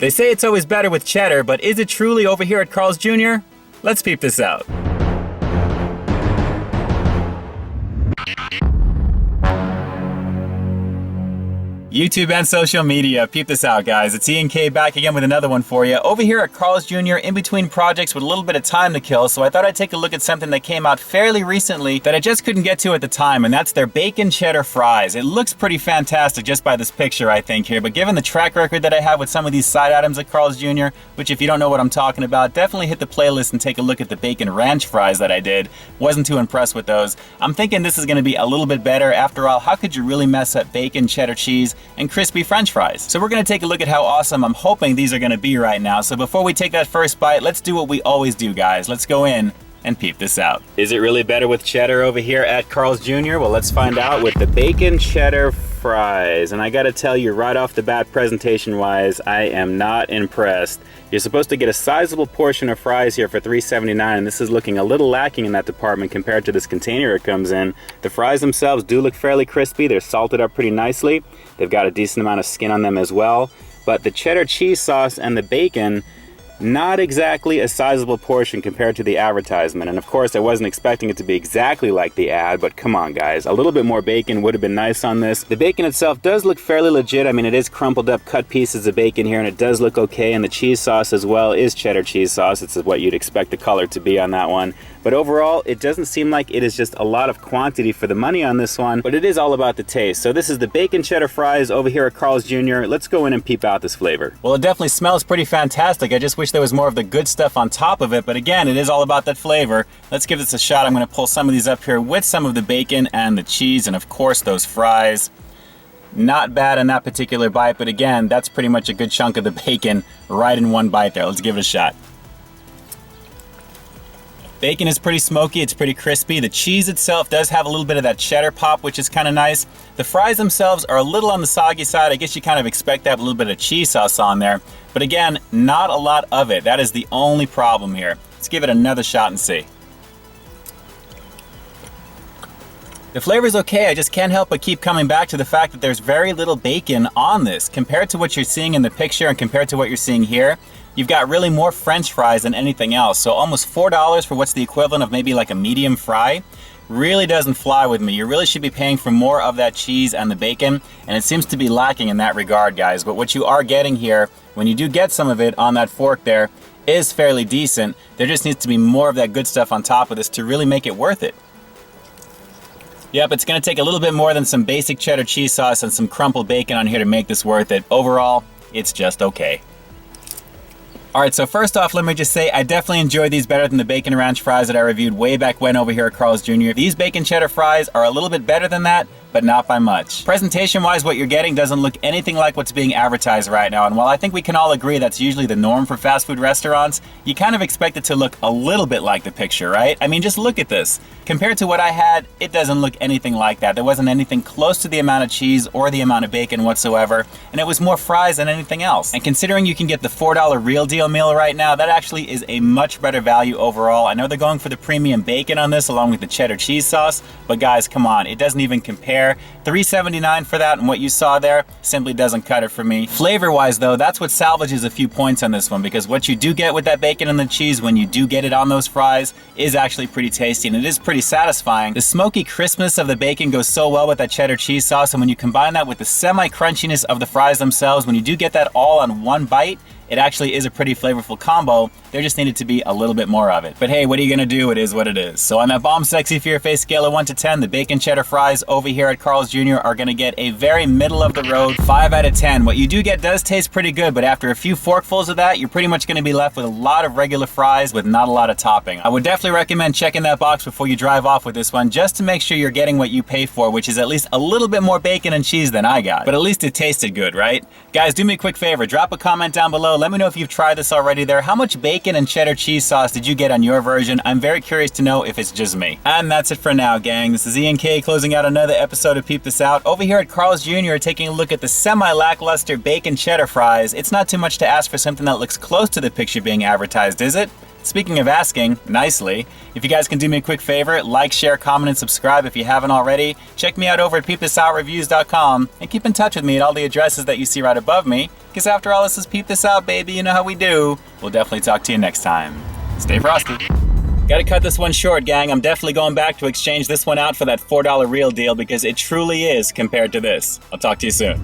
They say it's always better with cheddar, but is it truly over here at Carl's Jr.? Let's peep this out. YouTube and social media, peep this out, guys. It's Ian K back again with another one for you. Over here at Carl's Jr. in between projects with a little bit of time to kill, so I thought I'd take a look at something that came out fairly recently that I just couldn't get to at the time, and that's their Bacon Cheddar Fries. It looks pretty fantastic just by this picture, I think, here, but given the track record that I have with some of these side items at Carl's Jr., which if you don't know what I'm talking about, definitely hit the playlist and take a look at the Bacon Ranch Fries that I did. Wasn't too impressed with those. I'm thinking this is going to be a little bit better. After all, how could you really mess up bacon, cheddar cheese, and crispy French fries? So we're gonna take a look at how awesome I'm hoping these are gonna be right now. So before we take that first bite, let's do what we always do, guys. Let's go in and peep this out. Is it really better with cheddar over here at Carl's Jr.? Well, let's find out with the Bacon Cheddar Fries. And I gotta tell you right off the bat, presentation-wise, I am not impressed. You're supposed to get a sizable portion of fries here for $3.79, and this is looking a little lacking in that department compared to this container it comes in. The fries themselves do look fairly crispy. They're salted up pretty nicely. They've got a decent amount of skin on them as well. But the cheddar cheese sauce and the bacon, not exactly a sizable portion compared to the advertisement. And of course, I wasn't expecting it to be exactly like the ad, but come on, guys. A little bit more bacon would have been nice on this. The bacon itself does look fairly legit. I mean, it is crumpled up, cut pieces of bacon here, and it does look okay. And the cheese sauce as well is cheddar cheese sauce. It's what you'd expect the color to be on that one. But overall, it doesn't seem like it is just a lot of quantity for the money on this one, but it is all about the taste. So this is the Bacon Cheddar Fries over here at Carl's Jr. Let's go in and peep out this flavor. Well, it definitely smells pretty fantastic. I just wish there was more of the good stuff on top of it, but again, it is all about that flavor. Let's give this a shot. I'm gonna pull some of these up here with some of the bacon and the cheese, and of course those fries. Not bad in that particular bite, but again, that's pretty much a good chunk of the bacon right in one bite there. Let's give it a shot. Bacon is pretty smoky, it's pretty crispy. The cheese itself does have a little bit of that cheddar pop, which is kind of nice. The fries themselves are a little on the soggy side. I guess you kind of expect to have a little bit of cheese sauce on there. But again, not a lot of it. That is the only problem here. Let's give it another shot and see. The flavor's okay, I just can't help but keep coming back to the fact that there's very little bacon on this. Compared to what you're seeing in the picture and compared to what you're seeing here, you've got really more French fries than anything else. So almost $4 for what's the equivalent of maybe like a medium fry really doesn't fly with me. You really should be paying for more of that cheese and the bacon, and it seems to be lacking in that regard, guys. But what you are getting here, when you do get some of it on that fork there, is fairly decent. There just needs to be more of that good stuff on top of this to really make it worth it. Yep, it's gonna take a little bit more than some basic cheddar cheese sauce and some crumpled bacon on here to make this worth it. Overall, it's just okay. Alright, so first off, let me just say I definitely enjoy these better than the Bacon Ranch Fries that I reviewed way back when over here at Carl's Jr. These Bacon Cheddar Fries are a little bit better than that, but not by much. Presentation-wise, what you're getting doesn't look anything like what's being advertised right now, and while I think we can all agree that's usually the norm for fast food restaurants, you kind of expect it to look a little bit like the picture, right? I mean, just look at this. Compared to what I had, it doesn't look anything like that. There wasn't anything close to the amount of cheese or the amount of bacon whatsoever, and it was more fries than anything else. And considering you can get the $4 Real Deal meal right now, that actually is a much better value overall. I know they're going for the premium bacon on this along with the cheddar cheese sauce, but guys, come on, it doesn't even compare. $3.79 for that, and what you saw there simply doesn't cut it for me. Flavor-wise though, that's what salvages a few points on this one, because what you do get with that bacon and the cheese when you do get it on those fries is actually pretty tasty, and it is pretty satisfying. The smoky crispness of the bacon goes so well with that cheddar cheese sauce, and when you combine that with the semi-crunchiness of the fries themselves, when you do get that all on one bite, it actually is a pretty flavorful combo. There just needed to be a little bit more of it. But hey, what are you gonna do? It is what it is. So on that bomb sexy fear face scale of 1 to 10, the Bacon Cheddar Fries over here at Carl's Jr. are gonna get a very middle of the road 5 out of 10. What you do get does taste pretty good, but after a few forkfuls of that, you're pretty much gonna be left with a lot of regular fries with not a lot of topping. I would definitely recommend checking that box before you drive off with this one, just to make sure you're getting what you pay for, which is at least a little bit more bacon and cheese than I got. But at least it tasted good, right? Guys, do me a quick favor, drop a comment down below. Let me know if you've tried this already there. How much bacon and cheddar cheese sauce did you get on your version? I'm very curious to know if it's just me. And that's it for now, gang. This is Ian K closing out another episode of Peep This Out. Over here at Carl's Jr. taking a look at the semi-lackluster Bacon Cheddar Fries. It's not too much to ask for something that looks close to the picture being advertised, is it? Speaking of asking, nicely, if you guys can do me a quick favor, like, share, comment, and subscribe if you haven't already. Check me out over at peepthisoutReviews.com and keep in touch with me at all the addresses that you see right above me. Because after all, this is Peep This Out, baby. You know how we do. We'll definitely talk to you next time. Stay frosty. Gotta cut this one short, gang. I'm definitely going back to exchange this one out for that $4 real deal because it truly is compared to this. I'll talk to you soon.